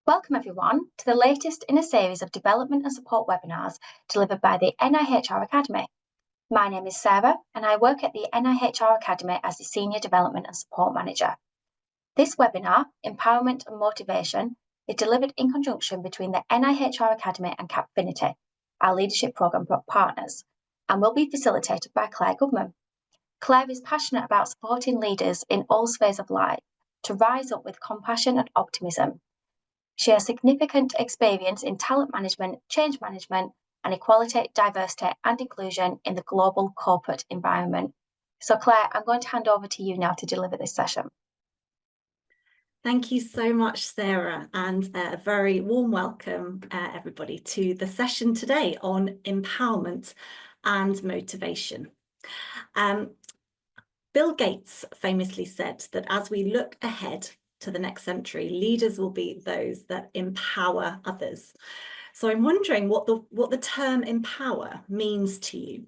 Welcome everyone to the latest in a series of development and support webinars delivered by the NIHR Academy. My name is Sarah and I work at the NIHR Academy as the Senior Development and Support Manager. This webinar, Empowerment and Motivation, is delivered in conjunction between the NIHR Academy and Cappfinity, our leadership programme partners, and will be facilitated by Claire Goodman. Claire is passionate about supporting leaders in all spheres of life to rise up with compassion and optimism. She has significant experience in talent management, change management, and equality, diversity, and inclusion in the global corporate environment. So Claire, I'm going to hand over to you now to deliver this session. Thank you so much, Sarah, and a very warm welcome, everybody, to the session today on empowerment and motivation. Bill Gates famously said that as we look ahead to the next century, leaders will be those that empower others. So I'm wondering what the term empower means to you.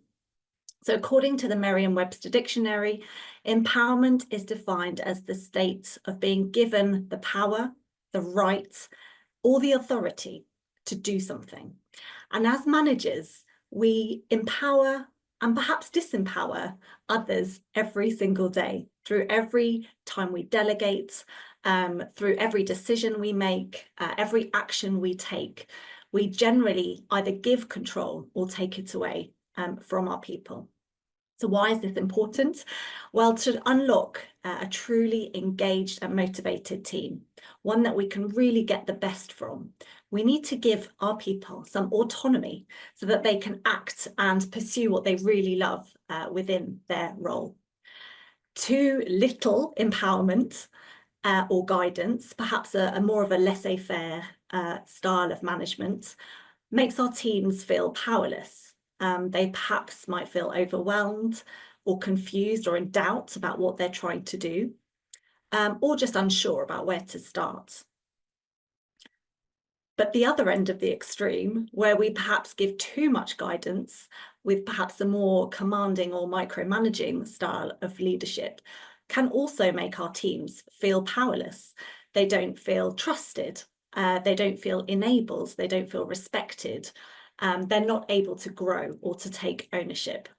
So according to the Merriam-Webster dictionary, empowerment is defined as the state of being given the power, the right, or the authority to do something. And as managers, we empower and perhaps disempower others every single day through every time we delegate, through every decision we make, every action we take. We generally either give control or take it away from our people. So why is this important? Well, to unlock a truly engaged and motivated team, one that we can really get the best from, we need to give our people some autonomy so that they can act and pursue what they really love within their role. Too little empowerment or guidance, perhaps a more of a laissez-faire style of management, makes our teams feel powerless. They perhaps might feel overwhelmed or confused or in doubt about what they're trying to do, or just unsure about where to start. But the other end of the extreme, where we perhaps give too much guidance with perhaps a more commanding or micromanaging style of leadership, can also make our teams feel powerless. They don't feel trusted, they don't feel enabled, they don't feel respected. They're not able to grow or to take ownership.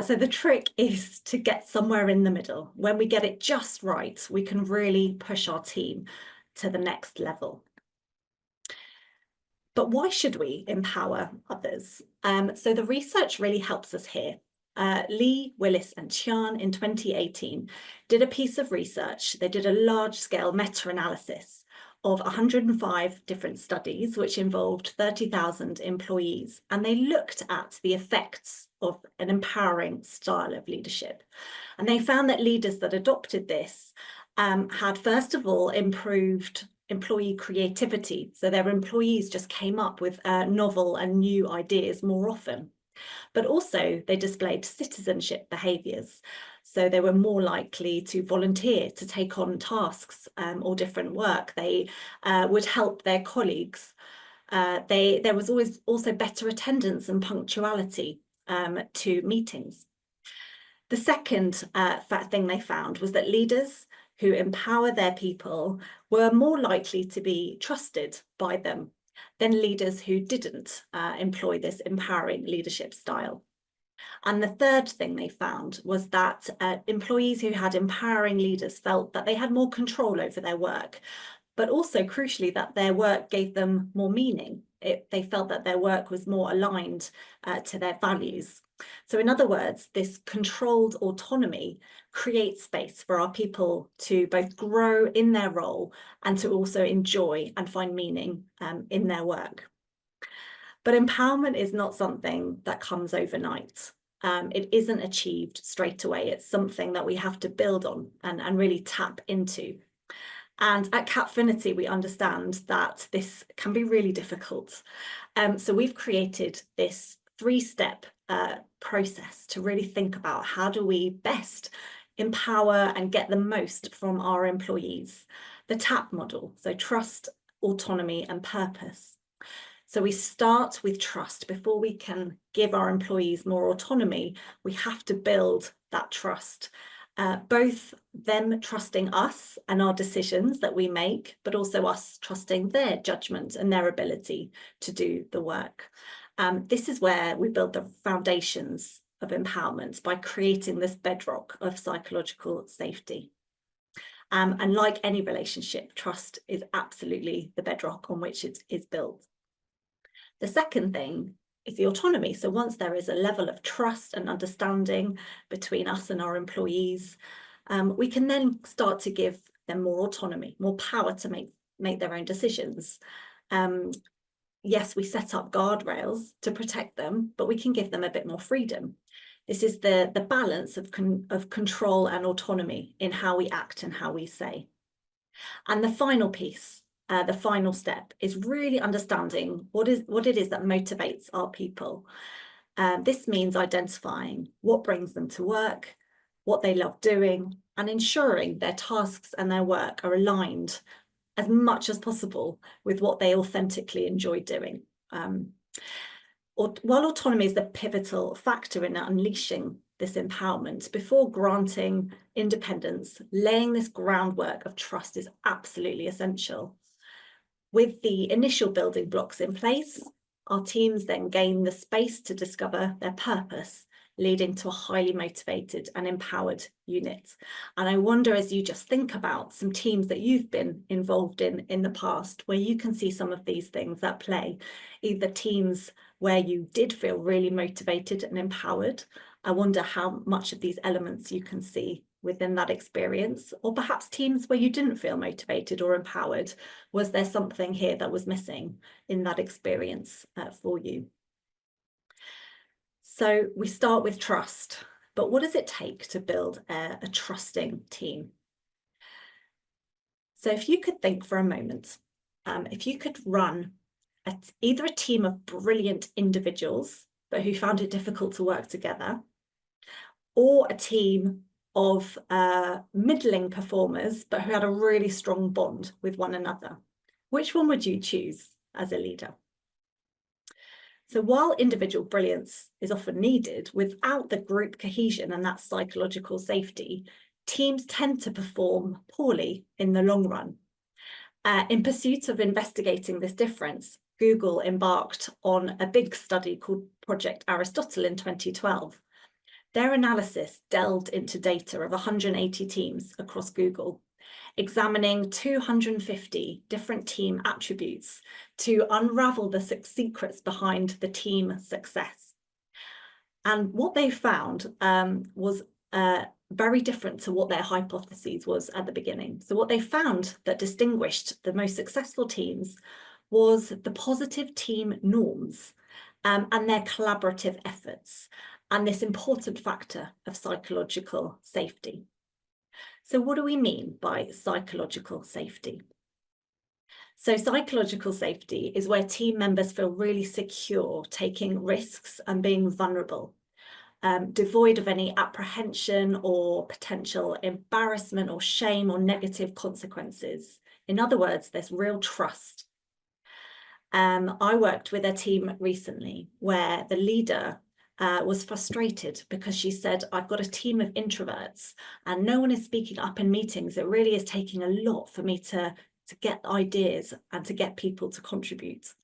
So the trick is to get somewhere in the middle. When we get it just right, we can really push our team to the next level. But why should we empower others? So the research really helps us here. Lee, Willis and Chian in 2018 did a piece of research. They did a large-scale meta-analysis of 105 different studies, which involved 30,000 employees, and they looked at the effects of an empowering style of leadership. And they found that leaders that adopted this had, first of all, improved employee creativity. So their employees just came up with novel and new ideas more often. But also they displayed citizenship behaviours. So they were more likely to volunteer, to take on tasks or different work. They would help their colleagues. There was always also better attendance and punctuality to meetings. The second thing they found was that leaders who empower their people were more likely to be trusted by them than leaders who didn't employ this empowering leadership style. And the third thing they found was that employees who had empowering leaders felt that they had more control over their work, but also crucially that their work gave them more meaning. They felt that their work was more aligned to their values. So in other words, this controlled autonomy creates space for our people to both grow in their role and to also enjoy and find meaning in their work. But empowerment is not something that comes overnight. It isn't achieved straight away. It's something that we have to build on and really tap into. And at Cappfinity, we understand that this can be really difficult. So we've created this 3-step process to really think about how do we best empower and get the most from our employees. The TAP model, so trust, autonomy and purpose. So we start with trust. Before we can give our employees more autonomy, we have to build that trust. both them trusting us and our decisions that we make, but also us trusting their judgment and their ability to do the work. This is where we build the foundations of empowerment, by creating this bedrock of psychological safety. And like any relationship, trust is absolutely the bedrock on which it is built. The second thing is the autonomy. So once there is a level of trust and understanding between us and our employees, we can then start to give them more autonomy, more power to make their own decisions. Yes, we set up guardrails to protect them, but we can give them a bit more freedom. This is the balance of control and autonomy in how we act and how we say. And the final piece, the final step, is really understanding what it is that motivates our people. This means identifying what brings them to work, what they love doing, and ensuring their tasks and their work are aligned as much as possible with what they authentically enjoy doing. While autonomy is the pivotal factor in unleashing this empowerment, before granting independence, laying this groundwork of trust is absolutely essential. With the initial building blocks in place, our teams then gain the space to discover their purpose, leading to a highly motivated and empowered unit. And I wonder, as you just think about some teams that you've been involved in the past, where you can see some of these things at play, either teams where you did feel really motivated and empowered. I wonder how much of these elements you can see within that experience, or perhaps teams where you didn't feel motivated or empowered. Was there something here that was missing in that experience for you? So we start with trust, but what does it take to build a trusting team? So if you could think for a moment, if you could run either a team of brilliant individuals, but who found it difficult to work together, or a team of middling performers, but who had a really strong bond with one another, which one would you choose as a leader? So while individual brilliance is often needed, without the group cohesion and that psychological safety, teams tend to perform poorly in the long run. In pursuit of investigating this difference, Google embarked on a big study called Project Aristotle in 2012. Their analysis delved into data of 180 teams across Google, examining 250 different team attributes to unravel the secrets behind the team success. And what they found was very different to what their hypotheses was at the beginning. So what they found that distinguished the most successful teams was the positive team norms and their collaborative efforts, and this important factor of psychological safety. So what do we mean by psychological safety? So psychological safety is where team members feel really secure, taking risks and being vulnerable, devoid of any apprehension or potential embarrassment or shame or negative consequences. In other words, there's real trust. I worked with a team recently where the leader was frustrated because she said, I've got a team of introverts and no one is speaking up in meetings. It really is taking a lot for me to get ideas and to get people to contribute.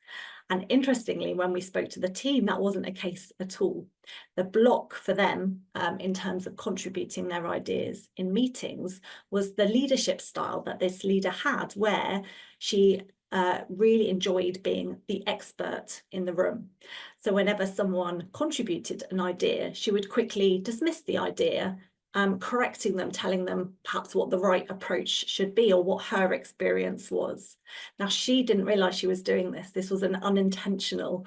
And interestingly, when we spoke to the team, that wasn't a case at all. The block for them in terms of contributing their ideas in meetings was the leadership style that this leader had, where she really enjoyed being the expert in the room. So whenever someone contributed an idea, she would quickly dismiss the idea, correcting them, telling them perhaps what the right approach should be or what her experience was. Now, she didn't realize she was doing this. This was an unintentional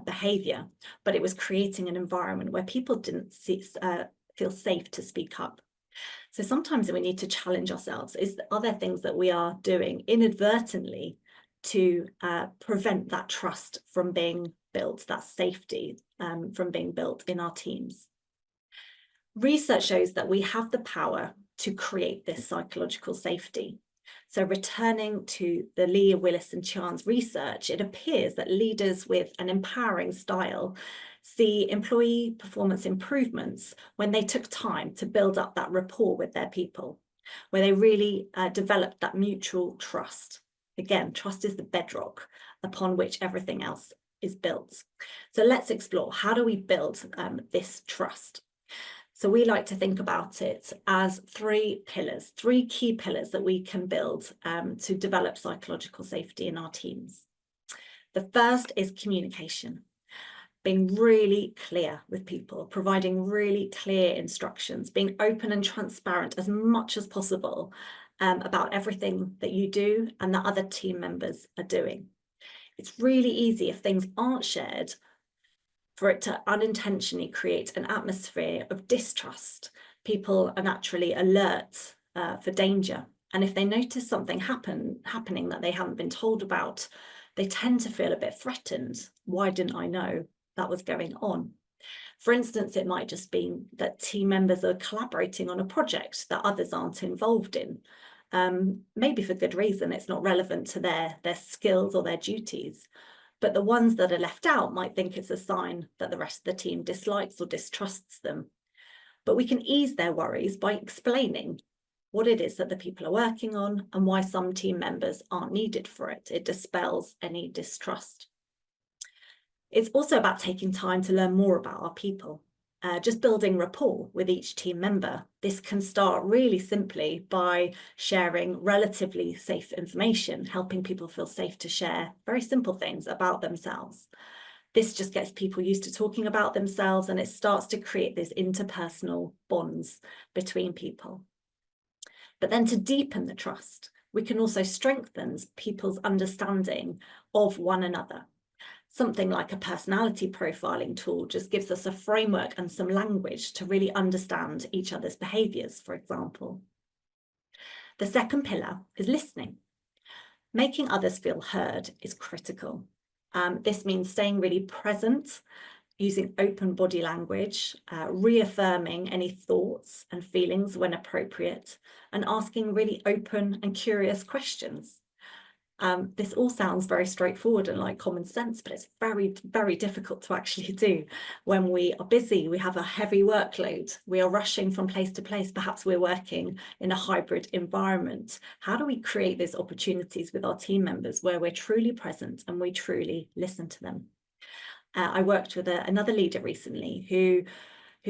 behavior, but it was creating an environment where people didn't feel safe to speak up. So sometimes we need to challenge ourselves. Are there things that we are doing inadvertently to prevent that trust from being built, that safety from being built in our teams? Research shows that we have the power to create this psychological safety. So returning to the Lee, Willis and Chian's research, it appears that leaders with an empowering style see employee performance improvements when they took time to build up that rapport with their people, where they really developed that mutual trust. Again, trust is the bedrock upon which everything else is built. So let's explore, how do we build this trust? So we like to think about it as three pillars, three key pillars that we can build to develop psychological safety in our teams. The first is communication, being really clear with people, providing really clear instructions, being open and transparent as much as possible about everything that you do and that other team members are doing. It's really easy if things aren't shared for it to unintentionally create an atmosphere of distrust. People are naturally alert for danger. And if they notice something happening that they haven't been told about, they tend to feel a bit threatened. Why didn't I know that was going on? For instance, it might just be that team members are collaborating on a project that others aren't involved in. Maybe for good reason, it's not relevant to their skills or their duties. But the ones that are left out might think it's a sign that the rest of the team dislikes or distrusts them. But we can ease their worries by explaining what it is that the people are working on and why some team members aren't needed for it. It dispels any distrust. It's also about taking time to learn more about our people. Just building rapport with each team member. This can start really simply by sharing relatively safe information, helping people feel safe to share very simple things about themselves. This just gets people used to talking about themselves, and it starts to create these interpersonal bonds between people. But then to deepen the trust, we can also strengthen people's understanding of one another. Something like a personality profiling tool just gives us a framework and some language to really understand each other's behaviours, for example. The second pillar is listening. Making others feel heard is critical. This means staying really present, using open body language, reaffirming any thoughts and feelings when appropriate, and asking really open and curious questions. This all sounds very straightforward and like common sense, but it's very, very difficult to actually do when we are busy, we have a heavy workload, we are rushing from place to place, perhaps we're working in a hybrid environment. How do we create these opportunities with our team members where we're truly present and we truly listen to them? I worked with another leader recently who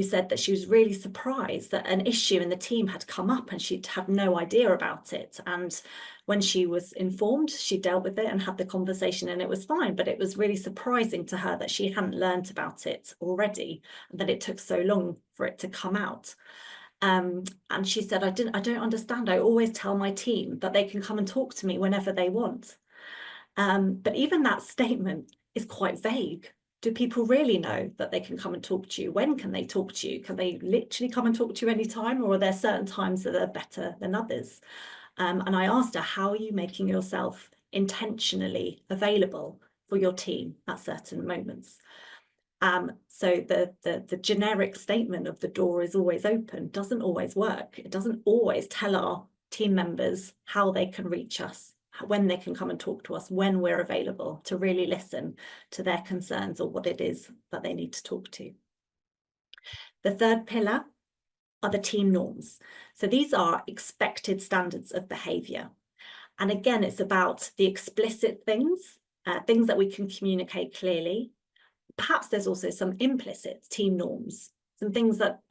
said that she was really surprised that an issue in the team had come up and she'd had no idea about it. And when she was informed, she dealt with it and had the conversation and it was fine. But it was really surprising to her that she hadn't learned about it already and that it took so long for it to come out. And she said, I don't understand. I always tell my team that they can come and talk to me whenever they want. But even that statement is quite vague. Do people really know that they can come and talk to you? When can they talk to you? Can they literally come and talk to you anytime, or are there certain times that are better than others? And I asked her, how are you making yourself intentionally available for your team at certain moments? So the generic statement of the door is always open doesn't always work. It doesn't always tell our team members how they can reach us, when they can come and talk to us, when we're available to really listen to their concerns or what it is that they need to talk to. The third pillar are the team norms. So these are expected standards of behaviour. And again, it's about the explicit things, things that we can communicate clearly. Perhaps there's also some implicit team norms, some things that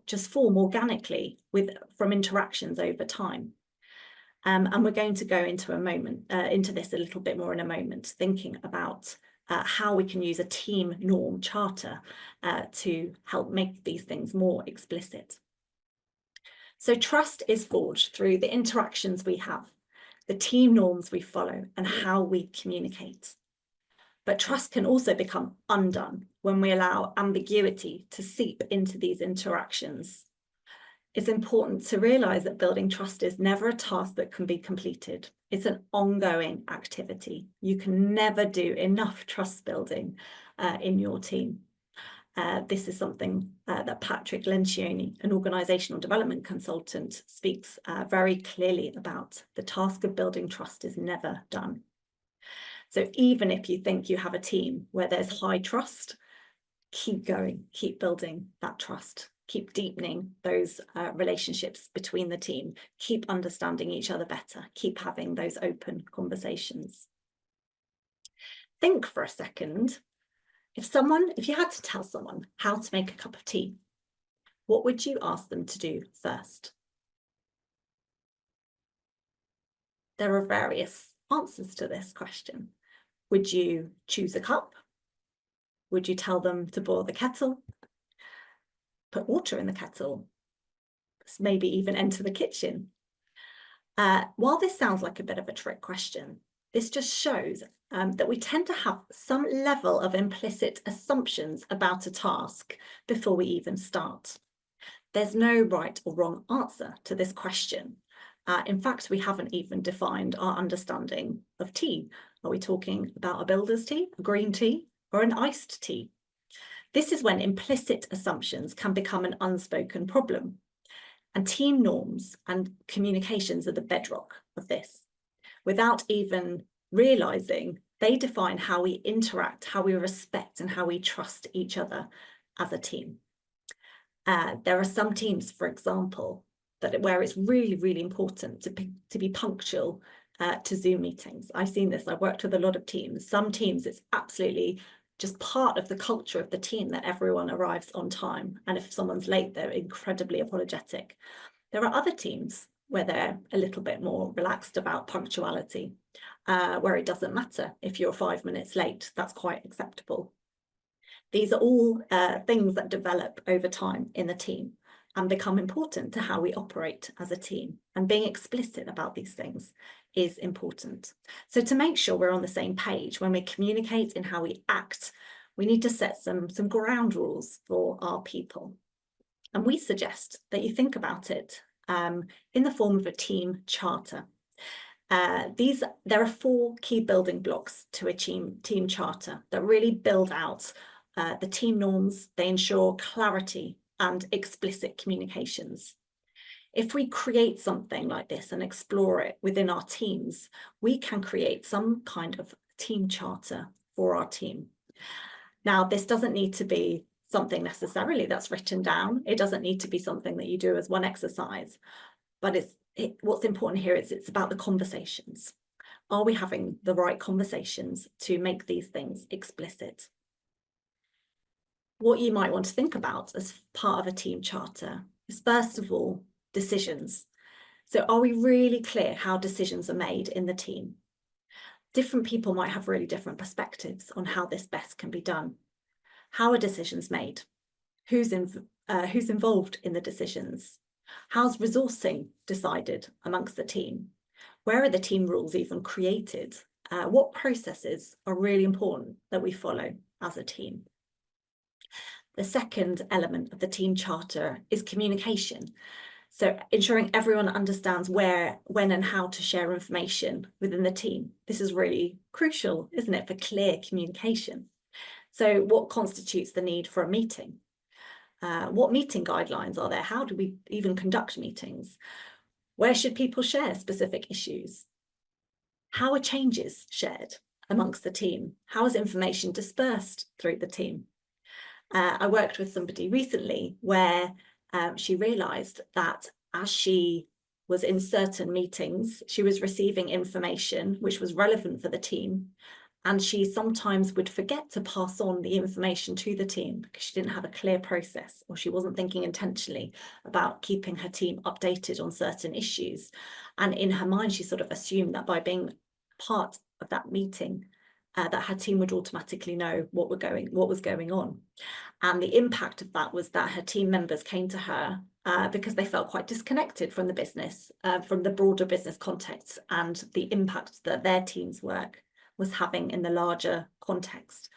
just form organically from interactions over time. And we're going to go into this a little bit more in a moment, thinking about how we can use a team norm charter to help make these things more explicit. So trust is forged through the interactions we have, the team norms we follow, and how we communicate. But trust can also become undone when we allow ambiguity to seep into these interactions. It's important to realise that building trust is never a task that can be completed. It's an ongoing activity. You can never do enough trust building in your team. this is something that Patrick Lencioni, an organisational development consultant, speaks very clearly about. The task of building trust is never done. So even if you think you have a team where there's high trust, keep going, keep building that trust, keep deepening those relationships between the team, keep understanding each other better, keep having those open conversations. Think for a second, if you had to tell someone how to make a cup of tea, what would you ask them to do first? There are various answers to this question. Would you choose a cup? Would you tell them to boil the kettle? Put water in the kettle? Maybe even enter the kitchen? While this sounds like a bit of a trick question, this just shows that we tend to have some level of implicit assumptions about a task before we even start. There's no right or wrong answer to this question. In fact, we haven't even defined our understanding of tea. Are we talking about a builder's tea, a green tea, or an iced tea? This is when implicit assumptions can become an unspoken problem. And team norms and communications are the bedrock of this. Without even realizing, they define how we interact, how we respect, and how we trust each other as a team. There are some teams, for example, where it's really, really important to be punctual to Zoom meetings. I've seen this. I've worked with a lot of teams. Some teams, it's absolutely just part of the culture of the team that everyone arrives on time. And if someone's late, they're incredibly apologetic. There are other teams where they're a little bit more relaxed about punctuality, where it doesn't matter if you're 5 minutes late, that's quite acceptable. These are all things that develop over time in the team and become important to how we operate as a team. And being explicit about these things is important. So to make sure we're on the same page when we communicate in how we act, we need to set some ground rules for our people. And we suggest that you think about it in the form of a team charter. There are 4 key building blocks to a team charter that really build out the team norms. They ensure clarity and explicit communications. If we create something like this and explore it within our teams, we can create some kind of team charter for our team. Now, this doesn't need to be something necessarily that's written down. It doesn't need to be something that you do as one exercise, but what's important here is it's about the conversations. Are we having the right conversations to make these things explicit? What you might want to think about as part of a team charter is, first of all, decisions. So are we really clear how decisions are made in the team? Different people might have really different perspectives on how this best can be done. How are decisions made? Who's involved in the decisions? How's resourcing decided amongst the team? Where are the team rules even created? What processes are really important that we follow as a team? The second element of the team charter is communication. So ensuring everyone understands where, when, and how to share information within the team. This is really crucial, isn't it, for clear communication? So what constitutes the need for a meeting? What meeting guidelines are there? How do we even conduct meetings? Where should people share specific issues? How are changes shared amongst the team? How is information dispersed through the team? I worked with somebody recently where she realised that as she was in certain meetings, she was receiving information which was relevant for the team, and she sometimes would forget to pass on the information to the team because she didn't have a clear process, or she wasn't thinking intentionally about keeping her team updated on certain issues. And in her mind, she sort of assumed that by being part of that meeting, that her team would automatically know what was going on. And the impact of that was that her team members came to her because they felt quite disconnected from the business, from the broader business context and the impact that their team's work was having in the larger context.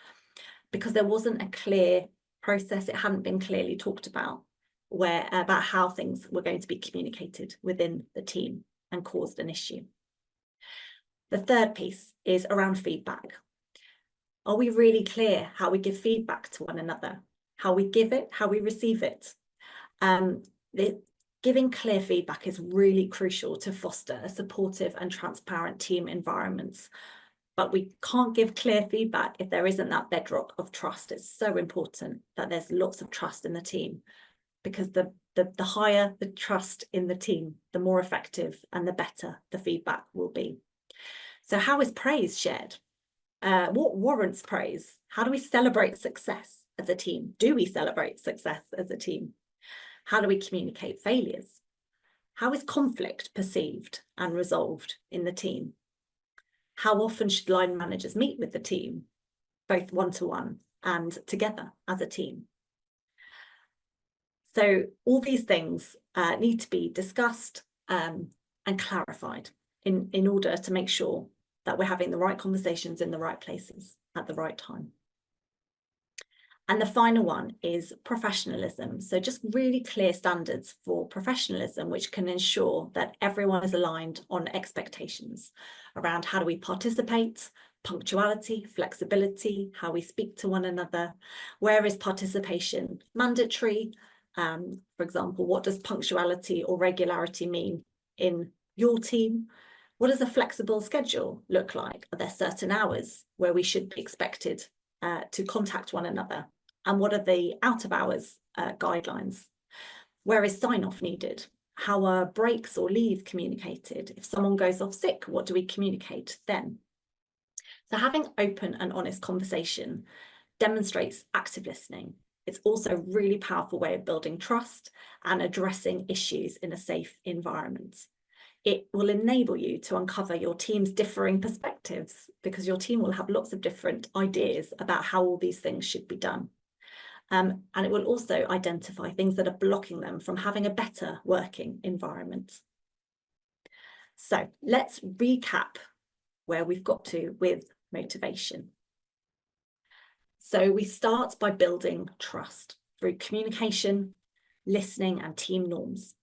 Because there wasn't a clear process, it hadn't been clearly talked about about how things were going to be communicated within the team, and caused an issue. The third piece is around feedback. Are we really clear how we give feedback to one another? how we give it, how we receive it. Giving clear feedback is really crucial to foster a supportive and transparent team environments. But we can't give clear feedback if there isn't that bedrock of trust. It's so important that there's lots of trust in the team, because the higher the trust in the team, the more effective and the better the feedback will be. So how is praise shared? What warrants praise? How do we celebrate success as a team? Do we celebrate success as a team? How do we communicate failures? How is conflict perceived and resolved in the team? How often should line managers meet with the team, both one-to-one and together as a team? So all these things need to be discussed and clarified in order to make sure that we're having the right conversations in the right places at the right time. And the final one is professionalism. So just really clear standards for professionalism, which can ensure that everyone is aligned on expectations around how do we participate, punctuality, flexibility, how we speak to one another, where is participation mandatory? For example, what does punctuality or regularity mean in your team? What does a flexible schedule look like? Are there certain hours where we should be expected to contact one another? And what are the out of hours guidelines? Where is sign off needed? How are breaks or leave communicated? If someone goes off sick, what do we communicate then? So having open and honest conversation demonstrates active listening. It's also a really powerful way of building trust and addressing issues in a safe environment. It will enable you to uncover your team's differing perspectives, because your team will have lots of different ideas about how all these things should be done. And it will also identify things that are blocking them from having a better working environment. So let's recap where we've got to with motivation. So we start by building trust through communication, listening, and team norms.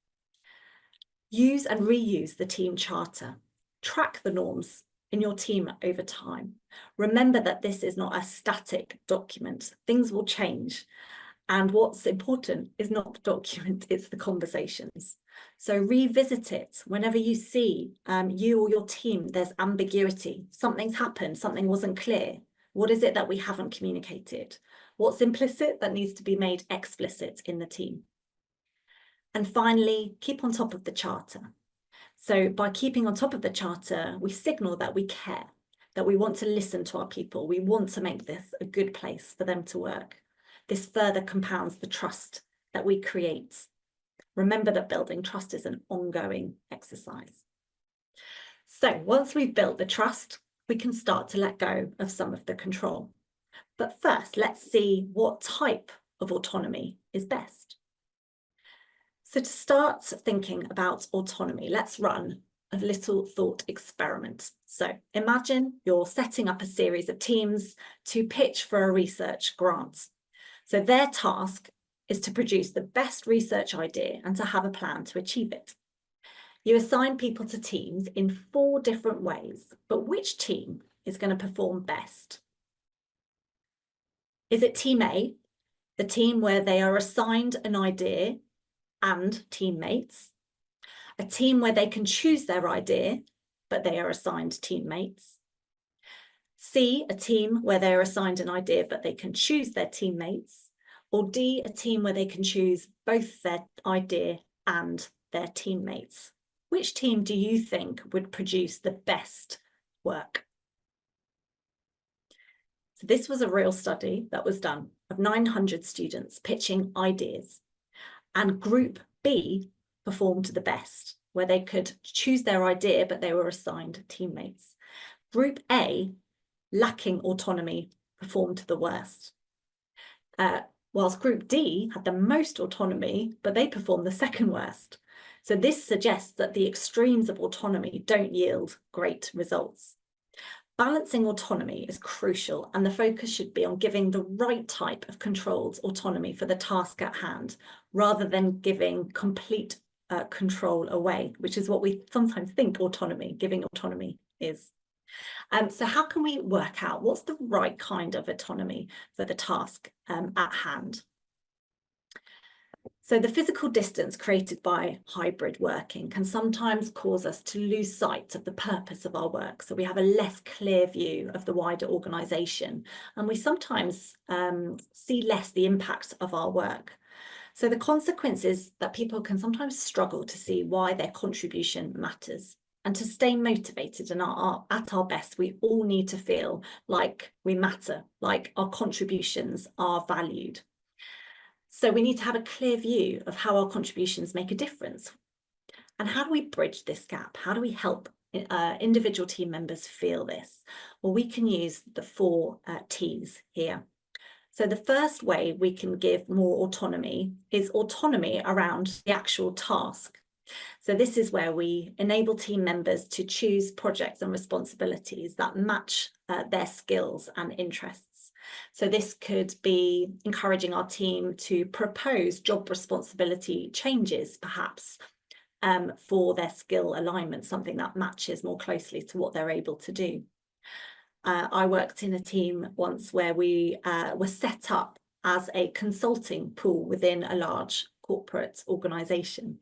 Use and reuse the team charter. Track the norms in your team over time. Remember that this is not a static document. Things will change. And what's important is not the document, it's the conversations. So revisit it whenever you see you or your team, there's ambiguity. Something's happened, something wasn't clear. What is it that we haven't communicated? What's implicit that needs to be made explicit in the team? And finally, keep on top of the charter. So by keeping on top of the charter, we signal that we care, that we want to listen to our people. We want to make this a good place for them to work. This further compounds the trust that we create. Remember that building trust is an ongoing exercise. So once we've built the trust, we can start to let go of some of the control. But first, let's see what type of autonomy is best. So to start thinking about autonomy, let's run a little thought experiment. So imagine you're setting up a series of teams to pitch for a research grant. So their task is to produce the best research idea and to have a plan to achieve it. You assign people to teams in 4 different ways, but which team is going to perform best? Is it team A, the team where they are assigned an idea and teammates? A team where they can choose their idea, but they are assigned teammates? C, a team where they're assigned an idea, but they can choose their teammates? Or D, a team where they can choose both their idea and their teammates? Which team do you think would produce the best work? So this was a real study that was done of 900 students pitching ideas, and Group B performed the best, where they could choose their idea, but they were assigned teammates. Group A, lacking autonomy, performed the worst. Whilst Group D had the most autonomy, but they performed the second worst. So this suggests that the extremes of autonomy don't yield great results. Balancing autonomy is crucial, and the focus should be on giving the right type of controlled autonomy for the task at hand, rather than giving complete control away, which is what we sometimes think giving autonomy is. So how can we work out what's the right kind of autonomy for the task at hand? So the physical distance created by hybrid working can sometimes cause us to lose sight of the purpose of our work. So we have a less clear view of the wider organisation, and we sometimes see less the impact of our work. So the consequence is that people can sometimes struggle to see why their contribution matters. And to stay motivated and at our best, we all need to feel like we matter, like our contributions are valued. So we need to have a clear view of how our contributions make a difference. And how do we bridge this gap? How do we help individual team members feel this? Well, we can use the 4 T's here. So the first way we can give more autonomy is autonomy around the actual task. So this is where we enable team members to choose projects and responsibilities that match their skills and interests. So this could be encouraging our team to propose job responsibility changes, perhaps, for their skill alignment, something that matches more closely to what they're able to do. I worked in a team once where we were set up as a consulting pool within a large corporate organisation.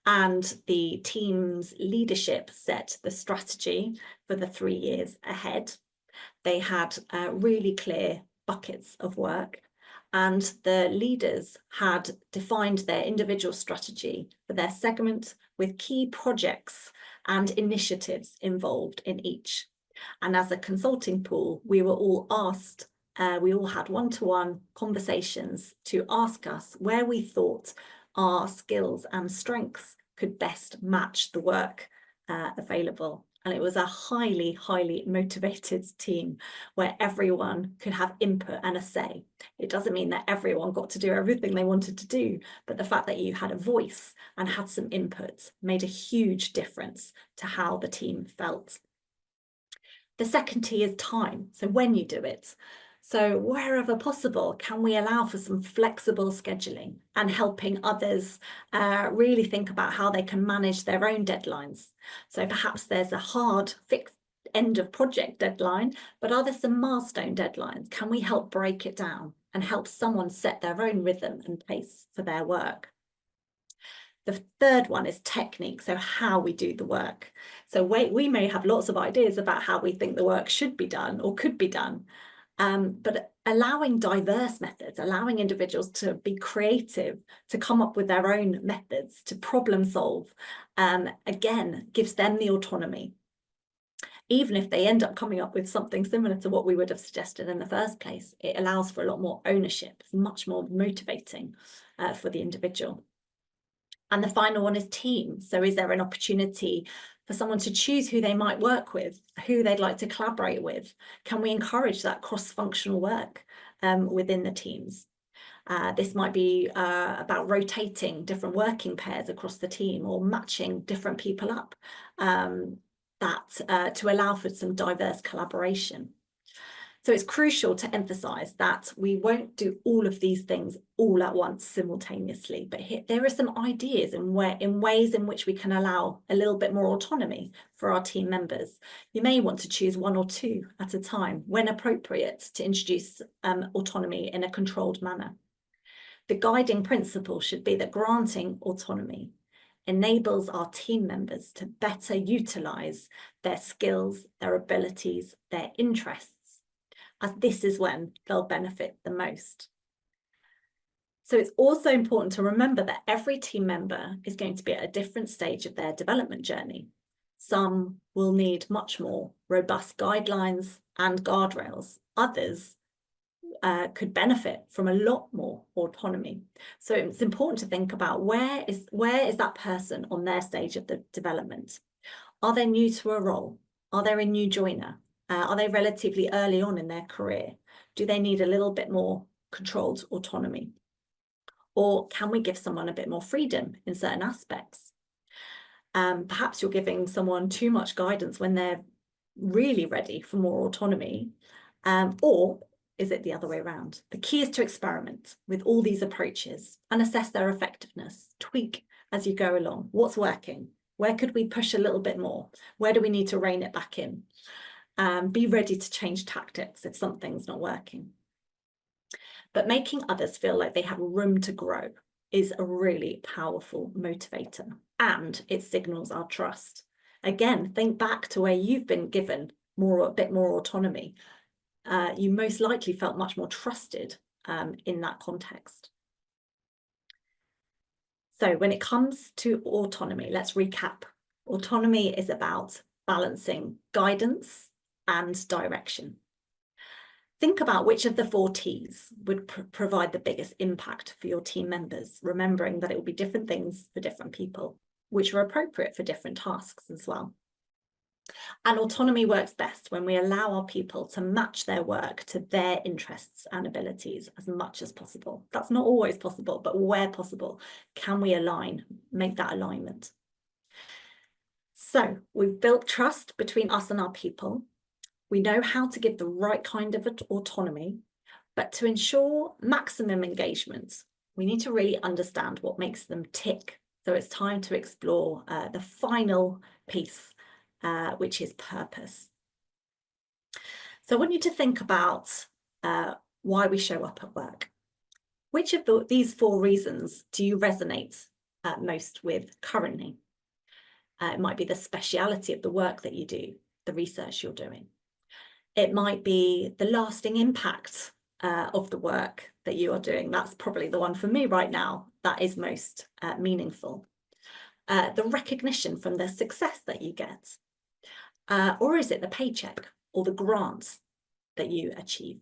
And the team's leadership set the strategy for the 3 years ahead. They had really clear buckets of work, and the leaders had defined their individual strategy for their segment with key projects and initiatives involved in each. And as a consulting pool, we were all asked, we all had one-to-one conversations to ask us where we thought our skills and strengths could best match the work available. And it was a highly, highly motivated team where everyone could have input and a say. It doesn't mean that everyone got to do everything they wanted to do, but the fact that you had a voice and had some input made a huge difference to how the team felt. The second T is time. So when you do it. So wherever possible, can we allow for some flexible scheduling and helping others really think about how they can manage their own deadlines? So perhaps there's a hard fixed end of project deadline, but are there some milestone deadlines? Can we help break it down and help someone set their own rhythm and pace for their work? The third one is technique, so how we do the work. So we may have lots of ideas about how we think the work should be done or could be done, but allowing diverse methods, allowing individuals to be creative, to come up with their own methods, to problem solve, again, gives them the autonomy. Even if they end up coming up with something similar to what we would have suggested in the first place, it allows for a lot more ownership. It's much more motivating for the individual. And the final one is team. So is there an opportunity for someone to choose who they might work with, who they'd like to collaborate with? Can we encourage that cross-functional work within the teams? This might be about rotating different working pairs across the team or matching different people up to allow for some diverse collaboration. So it's crucial to emphasize that we won't do all of these things all at once simultaneously, but there are some ideas in ways in which we can allow a little bit more autonomy for our team members. You may want to choose 1 or 2 at a time when appropriate to introduce autonomy in a controlled manner. The guiding principle should be that granting autonomy enables our team members to better utilize their skills, their abilities, their interests, as this is when they'll benefit the most. So it's also important to remember that every team member is going to be at a different stage of their development journey. Some will need much more robust guidelines and guardrails. Others could benefit from a lot more autonomy. So it's important to think about where is that person on their stage of the development. Are they new to a role? Are they a new joiner? Are they relatively early on in their career? Do they need a little bit more controlled autonomy? Or can we give someone a bit more freedom in certain aspects? Perhaps you're giving someone too much guidance when they're really ready for more autonomy, or is it the other way around? The key is to experiment with all these approaches and assess their effectiveness, tweak as you go along. What's working? Where could we push a little bit more? Where do we need to rein it back in? Be ready to change tactics if something's not working. But making others feel like they have room to grow is a really powerful motivator, and it signals our trust. Again, think back to where you've been given a bit more autonomy. You most likely felt much more trusted in that context. So when it comes to autonomy, let's recap. Autonomy is about balancing guidance and direction. Think about which of the 4 T's would provide the biggest impact for your team members, remembering that it will be different things for different people, which are appropriate for different tasks as well. And autonomy works best when we allow our people to match their work to their interests and abilities as much as possible. That's not always possible, but where possible, can we make that alignment? So we've built trust between us and our people. We know how to give the right kind of autonomy, but to ensure maximum engagement, we need to really understand what makes them tick. So it's time to explore the final piece, which is purpose. So I want you to think about why we show up at work. Which of these 4 reasons do you resonate most with currently? It might be the speciality of the work that you do, the research you're doing. It might be the lasting impact of the work that you are doing. That's probably the one for me right now that is most meaningful. The recognition from the success that you get. Or is it the paycheck or the grant that you achieve?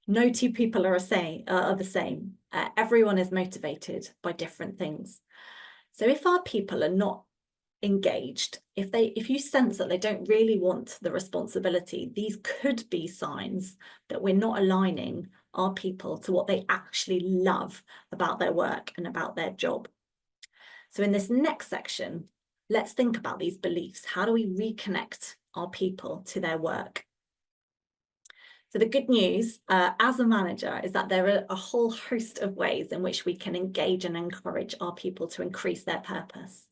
No 2 people are the same. Everyone is motivated by different things. So if our people are not engaged, if you sense that they don't really want the responsibility, these could be signs that we're not aligning our people to what they actually love about their work and about their job. So in this next section, let's think about these beliefs. How do we reconnect our people to their work? So the good news as a manager is that there are a whole host of ways in which we can engage and encourage our people to increase their purpose.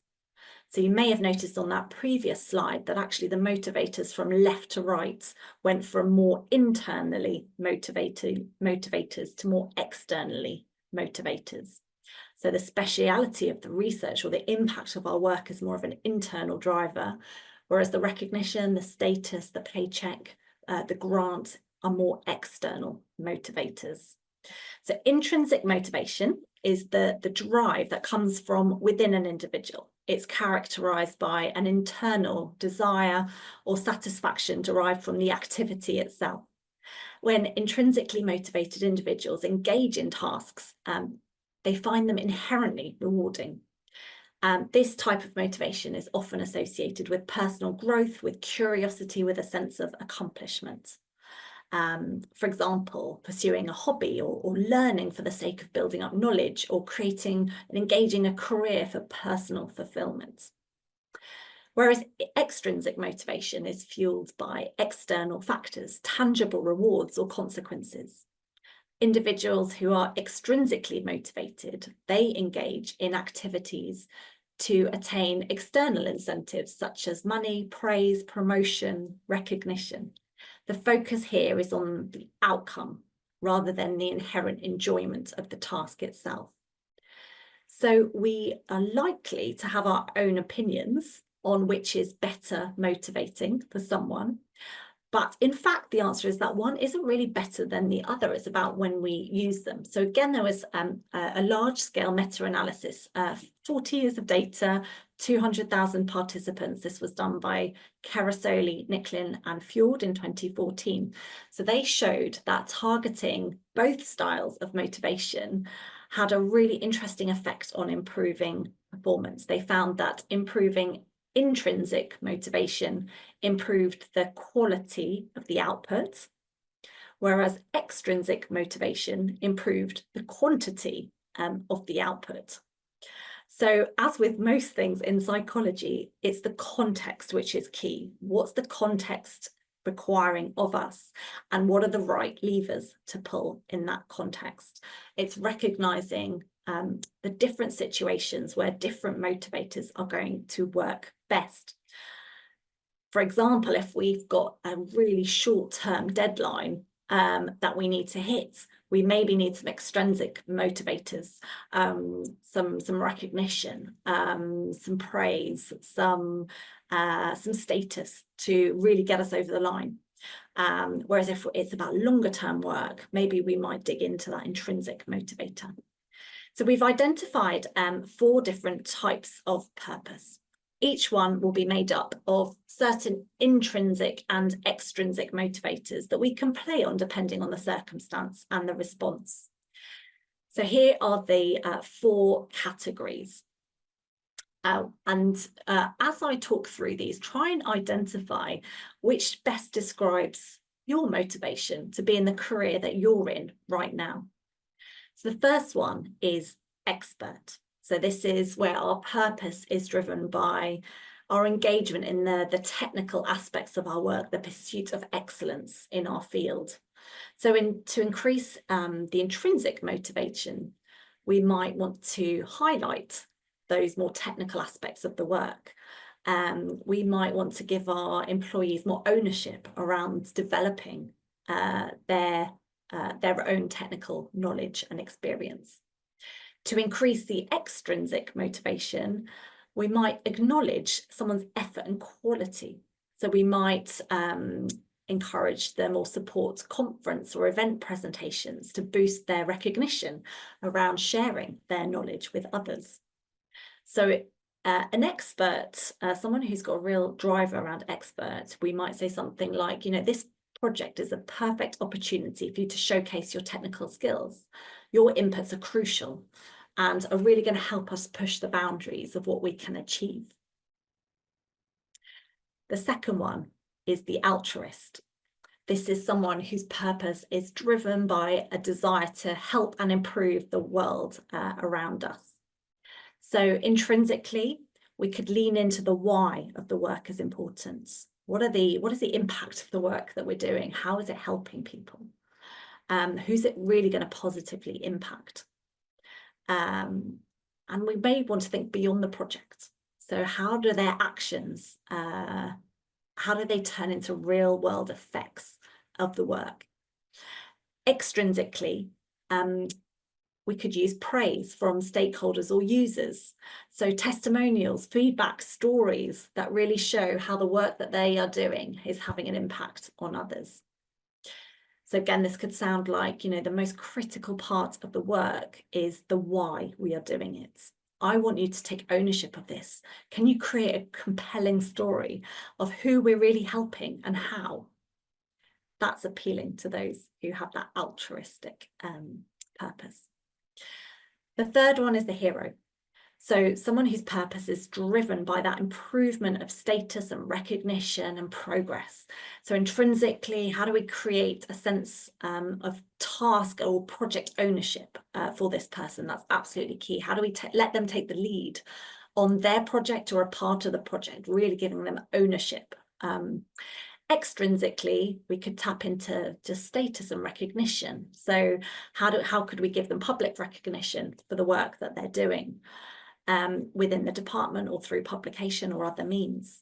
So you may have noticed on that previous slide that actually the motivators from left to right went from more internally motivators to more externally motivators. So the speciality of the research or the impact of our work is more of an internal driver, whereas the recognition, the status, the paycheck, the grant are more external motivators. So intrinsic motivation is the drive that comes from within an individual. It's characterized by an internal desire or satisfaction derived from the activity itself. When intrinsically motivated individuals engage in tasks, they find them inherently rewarding. This type of motivation is often associated with personal growth, with curiosity, with a sense of accomplishment. For example, pursuing a hobby or learning for the sake of building up knowledge or creating and engaging a career for personal fulfillment. Whereas extrinsic motivation is fueled by external factors, tangible rewards or consequences. Individuals who are extrinsically motivated, they engage in activities to attain external incentives such as money, praise, promotion, recognition. The focus here is on the outcome rather than the inherent enjoyment of the task itself. So we are likely to have our own opinions on which is better motivating for someone. But in fact, the answer is that one isn't really better than the other. It's about when we use them. So again, there was a large-scale meta-analysis, 40 years of data, 200,000 participants. This was done by Carasoli, Nicklin and Fjord in 2014. So they showed that targeting both styles of motivation had a really interesting effect on improving performance. They found that improving intrinsic motivation improved the quality of the output, whereas extrinsic motivation improved the quantity of the output. So as with most things in psychology, it's the context which is key. What's the context requiring of us, and what are the right levers to pull in that context? It's recognizing the different situations where different motivators are going to work best. For example, if we've got a really short-term deadline that we need to hit. We maybe need some extrinsic motivators, some recognition, some praise, some status to really get us over the line. Whereas if it's about longer term work, maybe we might dig into that intrinsic motivator. So we've identified 4 different types of purpose. Each one will be made up of certain intrinsic and extrinsic motivators that we can play on depending on the circumstance and the response. So here are the 4 categories. As I talk through these, try and identify which best describes your motivation to be in the career that you're in right now. So the first one is expert. So this is where our purpose is driven by our engagement in the technical aspects of our work, the pursuit of excellence in our field. So to increase the intrinsic motivation, we might want to highlight those more technical aspects of the work. We might want to give our employees more ownership around developing their own technical knowledge and experience. To increase the extrinsic motivation, we might acknowledge someone's effort and quality. So we might encourage them or support conference or event presentations to boost their recognition around sharing their knowledge with others. So an expert, someone who's got a real drive around expert, we might say something like, this project is a perfect opportunity for you to showcase your technical skills. Your inputs are crucial and are really going to help us push the boundaries of what we can achieve. The second one is the altruist. This is someone whose purpose is driven by a desire to help and improve the world around us. So intrinsically, we could lean into the why of the work as importance. What is the impact of the work that we're doing? How is it helping people? Who's it really going to positively impact? And we may want to think beyond the project. So how do their actions, how do they turn into real world effects of the work? Extrinsically, we could use praise from stakeholders or users. So testimonials, feedback, stories that really show how the work that they are doing is having an impact on others. So again, this could sound like, the most critical part of the work is the why we are doing it. I want you to take ownership of this. Can you create a compelling story of who we're really helping and how? That's appealing to those who have that altruistic purpose. The third one is the hero. So someone whose purpose is driven by that improvement of status and recognition and progress. So intrinsically, how do we create a sense of task or project ownership for this person? That's absolutely key. How do we let them take the lead on their project or a part of the project, really giving them ownership? Extrinsically, we could tap into just status and recognition. So how could we give them public recognition for the work that they're doing within the department or through publication or other means?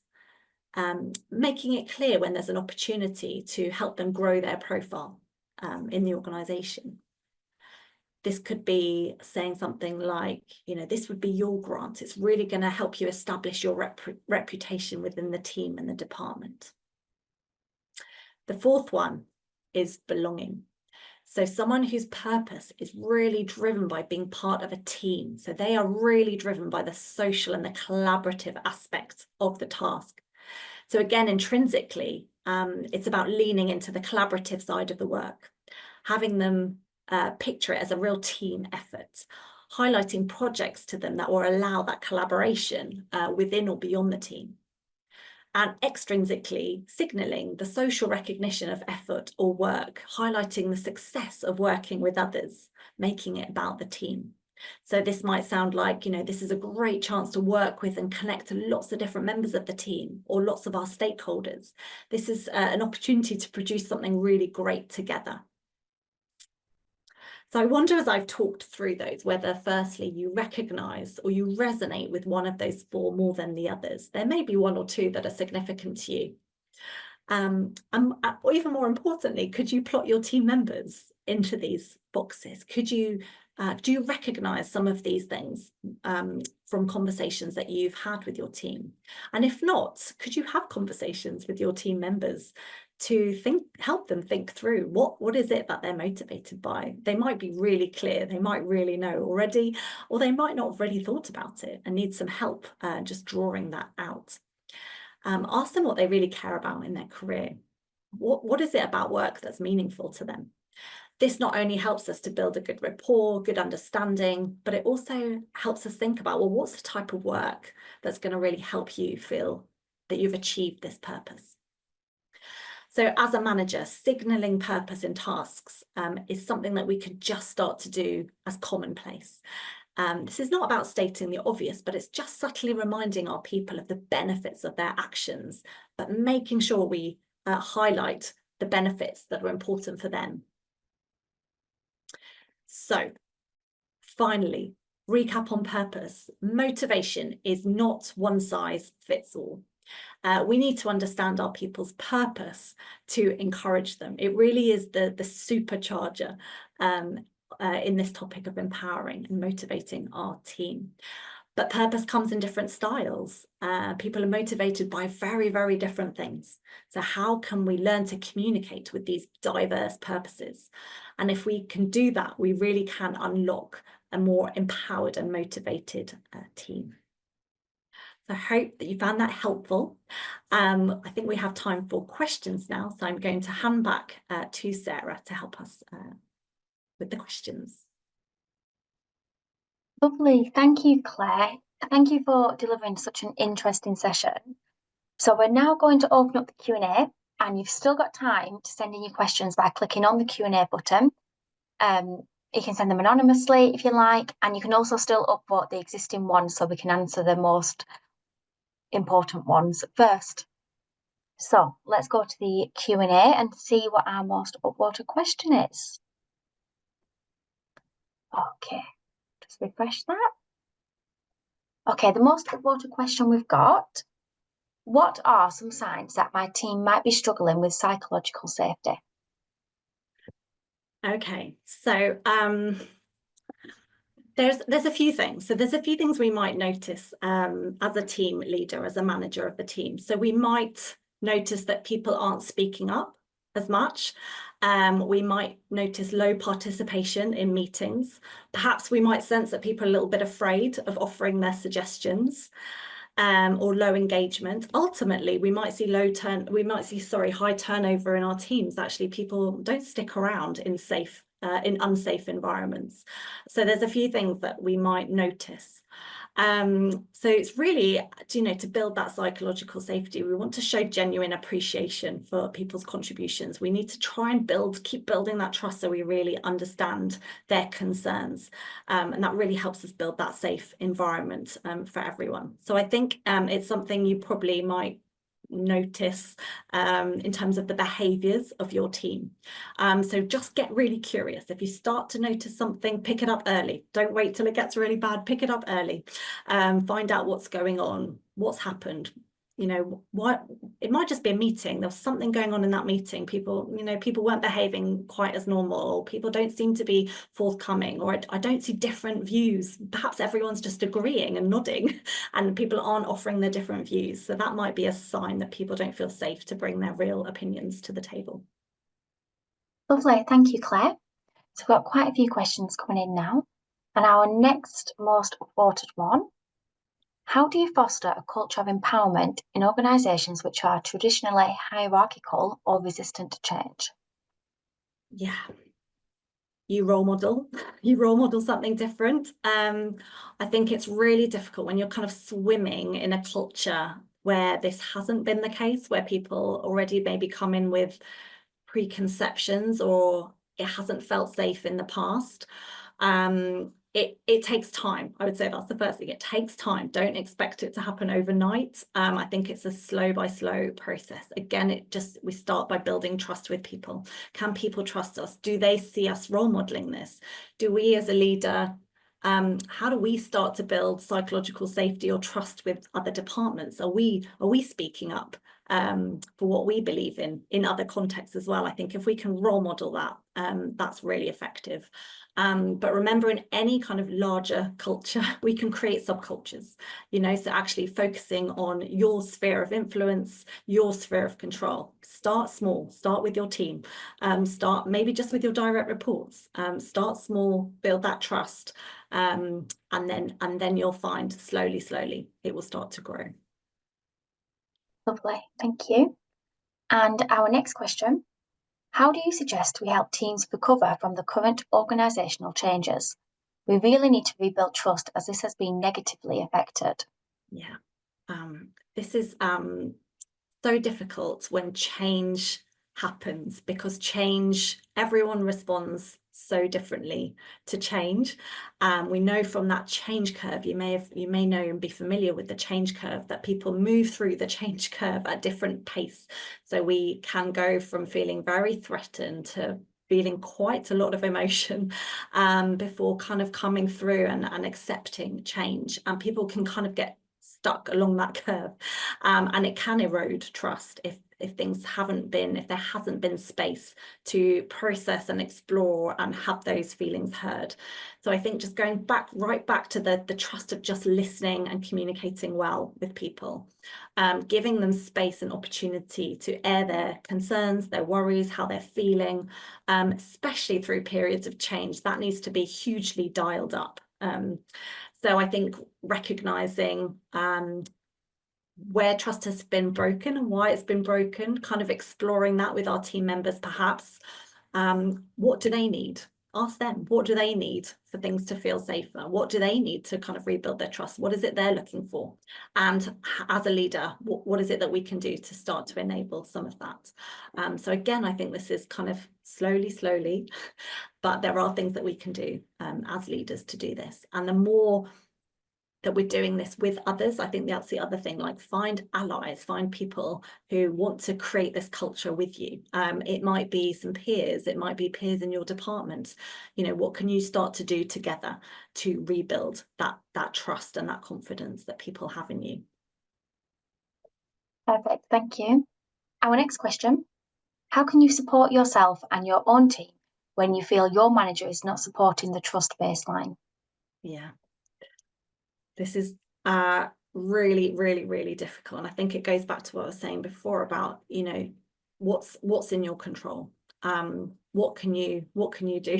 Making it clear when there's an opportunity to help them grow their profile in the organisation. This could be saying something like, this would be your grant. It's really going to help you establish your reputation within the team and the department. The fourth one is belonging. So someone whose purpose is really driven by being part of a team. So they are really driven by the social and the collaborative aspect of the task. So again, intrinsically, it's about leaning into the collaborative side of the work, having them picture it as a real team effort, highlighting projects to them that will allow that collaboration within or beyond the team. And extrinsically signalling the social recognition of effort or work, highlighting the success of working with others, making it about the team. So this might sound like, this is a great chance to work with and connect to lots of different members of the team or lots of our stakeholders. This is an opportunity to produce something really great together. So I wonder, as I've talked through those, whether firstly you recognise or you resonate with one of those four more than the others. There may be one or two that are significant to you. Or even more importantly, could you plot your team members into these boxes? Could you do you recognize some of these things from conversations that you've had with your team? And if not, could you have conversations with your team members to help them think through what is it that they're motivated by? They might be really clear, they might really know already, or they might not have really thought about it and need some help just drawing that out. Ask them what they really care about in their career. What is it about work that's meaningful to them? This not only helps us to build a good rapport, good understanding, but it also helps us think about, well, what's the type of work that's going to really help you feel that you've achieved this purpose? So as a manager, signaling purpose in tasks is something that we could just start to do as commonplace. This is not about stating the obvious, but it's just subtly reminding our people of the benefits of their actions, but making sure we highlight the benefits that are important for them. So finally, recap on purpose. Motivation is not one size fits all. We need to understand our people's purpose to encourage them. It really is the supercharger in this topic of empowering and motivating our team. But purpose comes in different styles. People are motivated by very, very different things. So how can we learn to communicate with these diverse purposes? And if we can do that, we really can unlock a more empowered and motivated team. So I hope that you found that helpful. I think we have time for questions now. So I'm going to hand back to Sarah to help us with the questions. Lovely. Thank you, Claire. Thank you for delivering such an interesting session. So we're now going to open up the Q&A, and you've still got time to send in your questions by clicking on the Q&A button. You can send them anonymously if you like, and you can also still upvote the existing ones so we can answer the most important ones first. So let's go to the Q&A and see what our most upvoted question is. Okay, just refresh that. Okay, the most upvoted question we've got: what are some signs that my team might be struggling with psychological safety? Okay, so there's a few things. So there's a few things we might notice as a team leader, as a manager of the team. So we might notice that people aren't speaking up as much. We might notice low participation in meetings. Perhaps we might sense that people are a little bit afraid of offering their suggestions. Or low engagement. Ultimately, we might see high turnover in our teams. Actually, people don't stick around in unsafe environments. So there's a few things that we might notice. So it's really, to build that psychological safety, we want to show genuine appreciation for people's contributions. We need to try and keep building that trust so we really understand their concerns. And that really helps us build that safe environment for everyone. So I think it's something you probably might notice in terms of the behaviors of your team. So just get really curious. If you start to notice something, pick it up early. Don't wait till it gets really bad. Pick it up early. Find out what's going on, what's happened. What it might just be a meeting. There was something going on in that meeting. People weren't behaving quite as normal. People don't seem to be forthcoming, or I don't see different views. Perhaps everyone's just agreeing and nodding, and people aren't offering their different views. So that might be a sign that people don't feel safe to bring their real opinions to the table. Lovely, thank you, Claire. So we've got quite a few questions coming in now, and our next most voted one: how do you foster a culture of empowerment in organisations which are traditionally hierarchical or resistant to change? Yeah, you role model something different. I think it's really difficult when you're kind of swimming in a culture where this hasn't been the case, where people already maybe come in with preconceptions, or it hasn't felt safe in the past. It takes time. I would say that's the first thing. It takes time. Don't expect it to happen overnight. I think it's a slow process. Again, we start by building trust with people. Can people trust us? Do they see us role modeling this? Do we as a leader, how do we start to build psychological safety or trust with other departments? Are we speaking up for what we believe in other contexts as well. I think if we can role model that, that's really effective. But remember, in any kind of larger culture, we can create subcultures, you know, so actually focusing on your sphere of influence, your sphere of control. Start small, start with your team, start maybe just with your direct reports, start small, build that trust, and then you'll find slowly it will start to grow. Lovely, thank you. And our next question, how do you suggest we help teams recover from the current organisational changes? We really need to rebuild trust as this has been negatively affected. Yeah, this is so difficult when change happens, because everyone responds so differently to change. We know from that change curve, you may know and be familiar with the change curve, that people move through the change curve at different pace. So we can go from feeling very threatened to feeling quite a lot of emotion before kind of coming through and accepting change. And people can kind of get stuck along that curve, and it can erode trust if there hasn't been space to process and explore and have those feelings heard. So I think just going right back to the trust of just listening and communicating well with people, giving them space and opportunity to air their concerns, their worries, how they're feeling, especially through periods of change, that needs to be hugely dialed up. So I think recognizing where trust has been broken and why it's been broken, kind of exploring that with our team members, perhaps. What do they need? Ask them, what do they need for things to feel safer? What do they need to kind of rebuild their trust? What is it they're looking for? And as a leader, what is it that we can do to start to enable some of that? So again, I think this is kind of slowly, but there are things that we can do as leaders to do this. And the more that we're doing this with others, I think that's the other thing, like find allies, find people who want to create this culture with you. It might be some peers, it might be peers in your department. You know, what can you start to do together to rebuild that trust and that confidence that people have in you? Perfect, thank you. Our next question, how can you support yourself and your own team when you feel your manager is not supporting the trust baseline? Yeah. This is really difficult. And I think it goes back to what I was saying before about, you know, what's in your control. What can you do?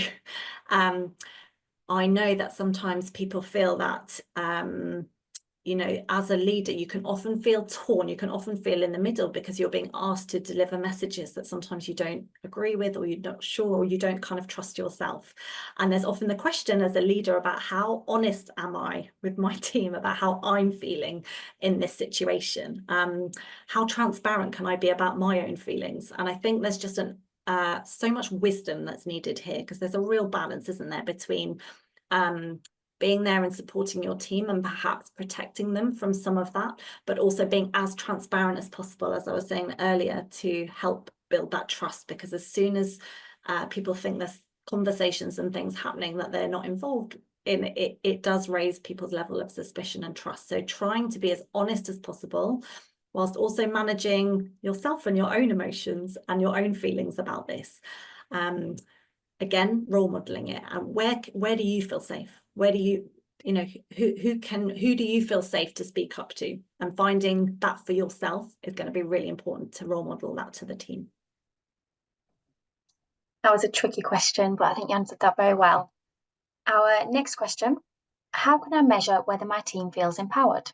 I know that sometimes people feel that you know, as a leader, you can often feel torn, you can often feel in the middle, because you're being asked to deliver messages that sometimes you don't agree with, or you're not sure, or you don't kind of trust yourself. And there's often the question as a leader about how honest am I with my team about how I'm feeling in this situation? How transparent can I be about my own feelings? And I think there's just so much wisdom that's needed here, because there's a real balance, isn't there, between being there and supporting your team and perhaps protecting them from some of that, but also being as transparent as possible, as I was saying earlier, to help build that trust. Because as soon as people think there's conversations and things happening that they're not involved in, it does raise people's level of suspicion and trust. So trying to be as honest as possible, whilst also managing yourself and your own emotions and your own feelings about this. Again, role modeling it. And where do you feel safe? Where do you know, who do you feel safe to speak up to? And finding that for yourself is going to be really important to role model that to the team. That was a tricky question, but I think you answered that very well. Our next question, how can I measure whether my team feels empowered?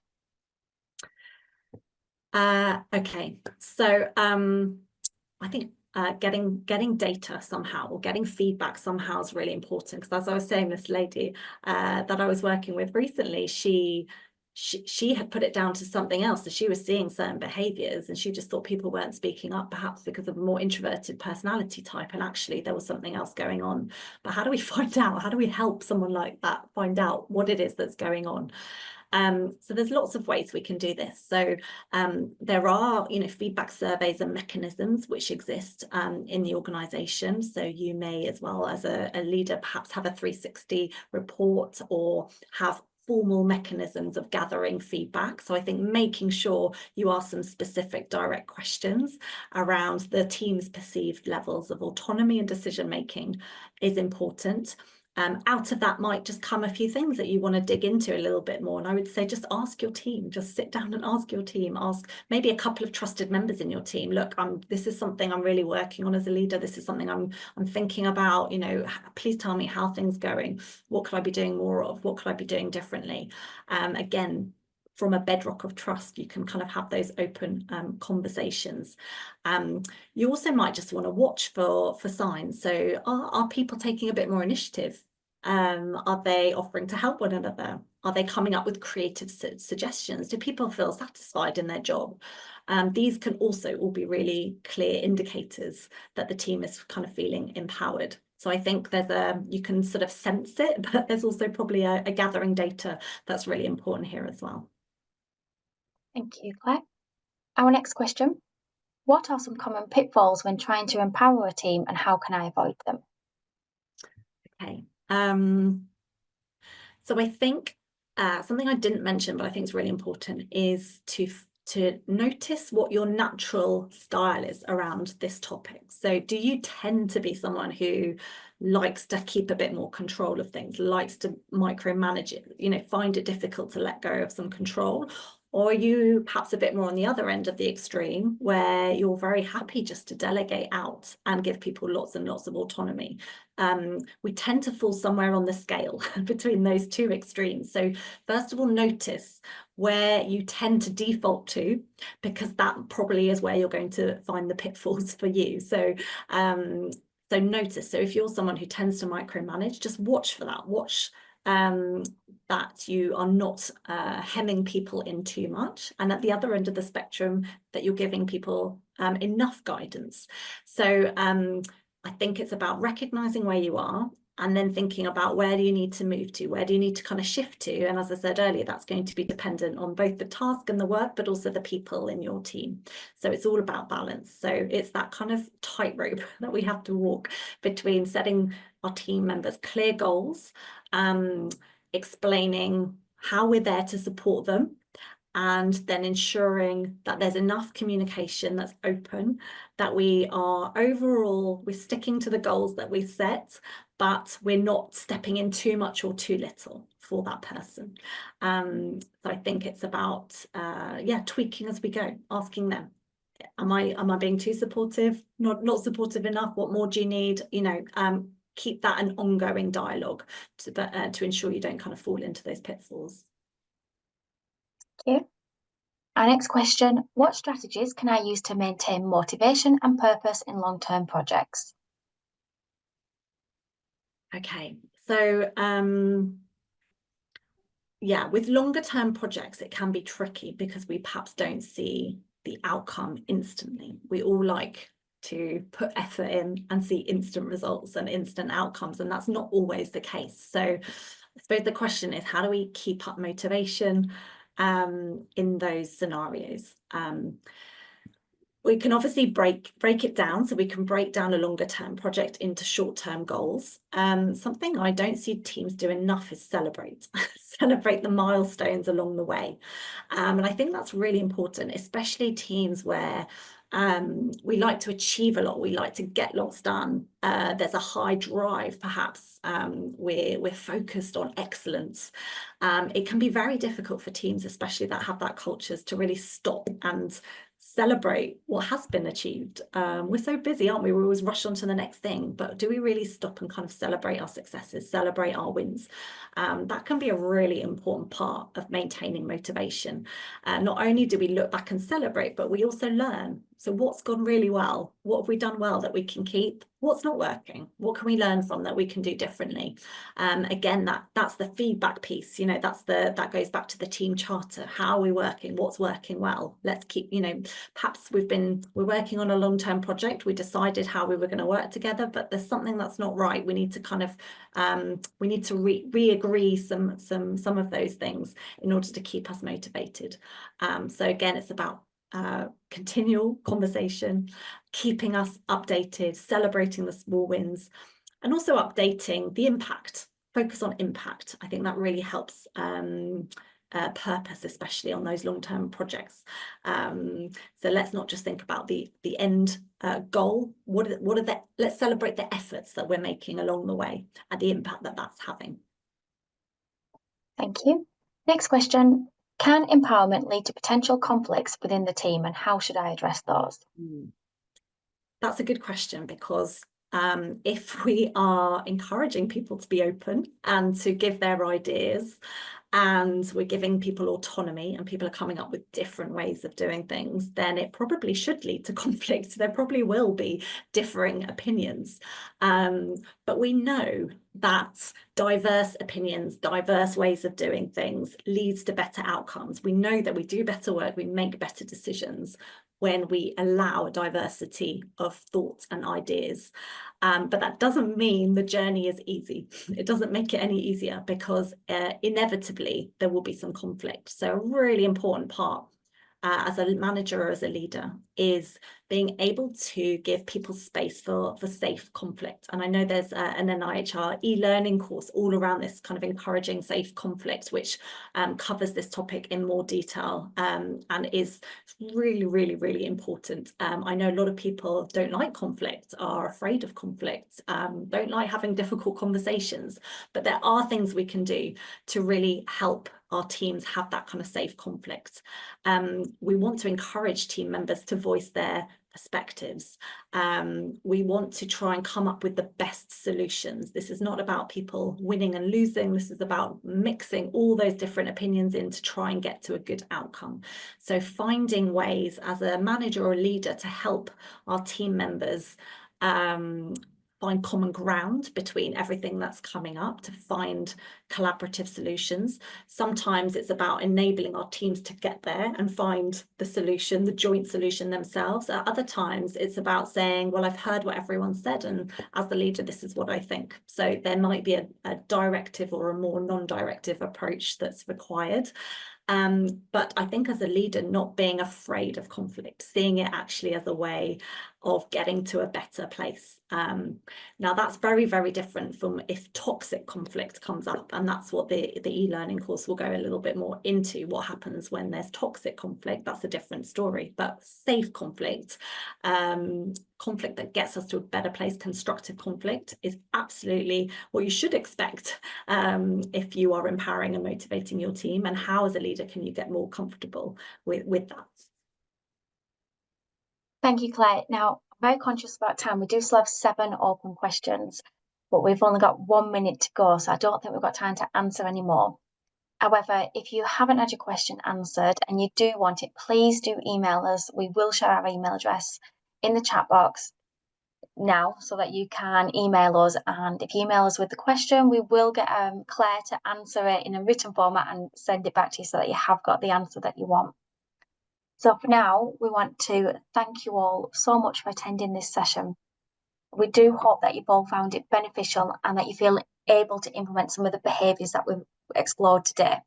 Okay, so I think getting data somehow, or getting feedback somehow, is really important. Because as I was saying, this lady that I was working with recently, she had put it down to something else. So she was seeing certain behaviors, and she just thought people weren't speaking up, perhaps because of a more introverted personality type, and actually there was something else going on. But how do we find out? How do we help someone like that find out what it is that's going on? So there's lots of ways we can do this. So there are, you know, feedback surveys and mechanisms which exist in the organisation. So you may, as well as a leader, perhaps have a 360 report, or have formal mechanisms of gathering feedback. So I think making sure you ask some specific direct questions around the team's perceived levels of autonomy and decision making is important. Out of that might just come a few things that you want to dig into a little bit more. And I would say just ask your team, just sit down and ask your team, ask maybe a couple of trusted members in your team. Look, this is something I'm really working on as a leader. This is something I'm thinking about, you know, please tell me how things going. What could I be doing more of? What could I be doing differently? Again, from a bedrock of trust, you can kind of have those open conversations. You also might just want to watch for signs. So are people taking a bit more initiative? Are they offering to help one another? Are they coming up with creative suggestions? Do people feel satisfied in their job? These can also all be really clear indicators that the team is kind of feeling empowered. So I think you can sort of sense it, but there's also probably a gathering data that's really important here as well. Thank you, Claire. Our next question. What are some common pitfalls when trying to empower a team and how can I avoid them? Okay. So I think something I didn't mention, but I think is really important, is to notice what your natural style is around this topic. So do you tend to be someone who likes to keep a bit more control of things, likes to micromanage it, you know, find it difficult to let go of some control? Or are you perhaps a bit more on the other end of the extreme where you're very happy just to delegate out and give people lots and lots of autonomy? We tend to fall somewhere on the scale between those two extremes. So first of all, notice where you tend to default to, because that probably is where you're going to find the pitfalls for you. So notice. So if you're someone who tends to micromanage, just watch for that. Watch that you are not hemming people in too much, and at the other end of the spectrum that you're giving people enough guidance. So I think it's about recognizing where you are and then thinking about where do you need to move to, where do you need to kind of shift to. And as I said earlier, that's going to be dependent on both the task and the work, but also the people in your team. So it's all about balance. So it's that kind of tightrope that we have to walk between setting our team members clear goals, explaining how we're there to support them, and then ensuring that there's enough communication that's open, that we're sticking to the goals that we set, but we're not stepping in too much or too little for that person. So I think it's about tweaking as we go, asking them, am I being too supportive? Not supportive enough? What more do you need? You know, keep that an ongoing dialogue to ensure you don't kind of fall into those pitfalls. Thank you. Our next question, what strategies can I use to maintain motivation and purpose in long-term projects? Okay, so with longer term projects, it can be tricky because we perhaps don't see the outcome instantly. We all like to put effort in and see instant results and instant outcomes, and that's not always the case. So I suppose the question is, how do we keep up motivation in those scenarios? We can obviously break it down, so we can break down a longer term project into short term goals. Something I don't see teams do enough is celebrate the milestones along the way. And I think that's really important, especially teams where we like to achieve a lot, we like to get lots done. There's a high drive, perhaps. We're focused on excellence. It can be very difficult for teams, especially that have that cultures, to really stop and celebrate what has been achieved. We're so busy, aren't we? We always rush on to the next thing, but do we really stop and kind of celebrate our successes, celebrate our wins? That can be a really important part of maintaining motivation. Not only do we look back and celebrate, but we also learn. So what's gone really well? What have we done well that we can keep? What's not working? What can we learn from that we can do differently? Again, that's the feedback piece. You know, that goes back to the team charter. How are we working? What's working well? Let's keep, you know, perhaps we're working on a long-term project. We decided how we were going to work together, but there's something that's not right. We need to kind of we need to re-agree some of those things in order to keep us motivated. So again, it's about continual conversation, keeping us updated, celebrating the small wins, and also updating the impact focus on impact. I think that really helps purpose, especially on those long-term projects. So let's not just think about the end goal. Let's celebrate the efforts that we're making along the way and the impact that that's having. Thank you. Next question. Can empowerment lead to potential conflicts within the team, and how should I address those? That's a good question, because if we are encouraging people to be open and to give their ideas, and we're giving people autonomy and people are coming up with different ways of doing things, then it probably should lead to conflict. There probably will be differing opinions. But we know that diverse opinions, diverse ways of doing things leads to better outcomes. We know that we do better work, we make better decisions when we allow a diversity of thoughts and ideas. But that doesn't mean the journey is easy. It doesn't make it any easier, because inevitably there will be some conflict. So a really important part as a manager or as a leader is being able to give people space for safe conflict. And I know there's an NIHR e-learning course all around this, kind of encouraging safe conflict, which covers this topic in more detail, and is really, really, really important. I know a lot of people don't like conflict, are afraid of conflict, don't like having difficult conversations, but there are things we can do to really help our teams have that kind of safe conflict. We want to encourage team members to voice their perspectives. We want to try and come up with the best solutions. This is not about people winning and losing. This is about mixing all those different opinions in to try and get to a good outcome. So finding ways as a manager or leader to help our team members find common ground between everything that's coming up, to find collaborative solutions. Sometimes it's about enabling our teams to get there and find the solution, the joint solution themselves. At other times, it's about saying, well, I've heard what everyone said, and as the leader, this is what I think. So there might be a directive or a more non-directive approach that's required. But I think as a leader, not being afraid of conflict, seeing it actually as a way of getting to a better place. Now that's very, very different from if toxic conflict comes up, and that's what the e-learning course will go a little bit more into. What happens when there's toxic conflict? That's a different story. But safe conflict, conflict that gets us to a better place, constructive conflict, is absolutely what you should expect if you are empowering and motivating your team. And how as a leader can you get more comfortable with that? Thank you, Claire. Now, I'm very conscious about time. We do still have 7 open questions, but we've only got 1 minute to go, so I don't think we've got time to answer any more. However, if you haven't had your question answered and you do want it, please do email us. We will share our email address in the chat box now so that you can email us. And if you email us with the question, we will get Claire to answer it in a written format and send it back to you so that you have got the answer that you want. So for now, we want to thank you all so much for attending this session. We do hope that you've all found it beneficial and that you feel able to implement some of the behaviours that we've explored today.